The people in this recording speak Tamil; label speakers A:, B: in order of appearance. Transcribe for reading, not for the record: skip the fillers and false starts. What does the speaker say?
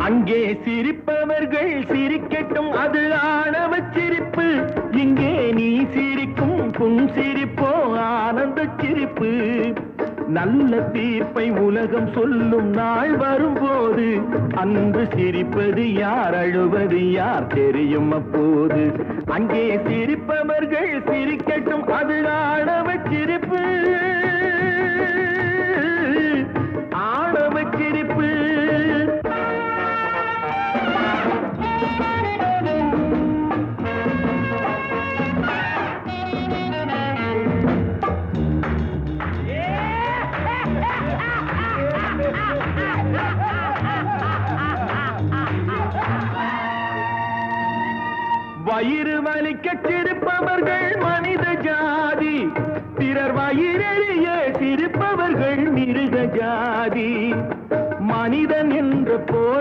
A: அங்கே சிரிப்பவர்கள் சிரிக்கட்டும், அது ஆணவ சிரிப்பு. இங்கே நீ சிரிக்கும் புன் சிரிப்போ ஆனந்த சிரிப்பு. நல்ல தீர்ப்பை உலகம் சொல்லும் நாள் வரும்போது அன்று சிரிப்பது யார், அழுவது யார் தெரியும் அப்போது. அங்கே சிரிப்பவர்கள் சிரிக்கட்டும், அது ஆணவ சிரிப்பு, ஆணவ சிரிப்பு. வயிறு வலிக்க சிரிப்பவர்கள் மனித ஜாதி, பிறர் வயிறெறிய சிரிப்பவர்கள் மிருக ஜாதி. மனிதன் என்ற போர்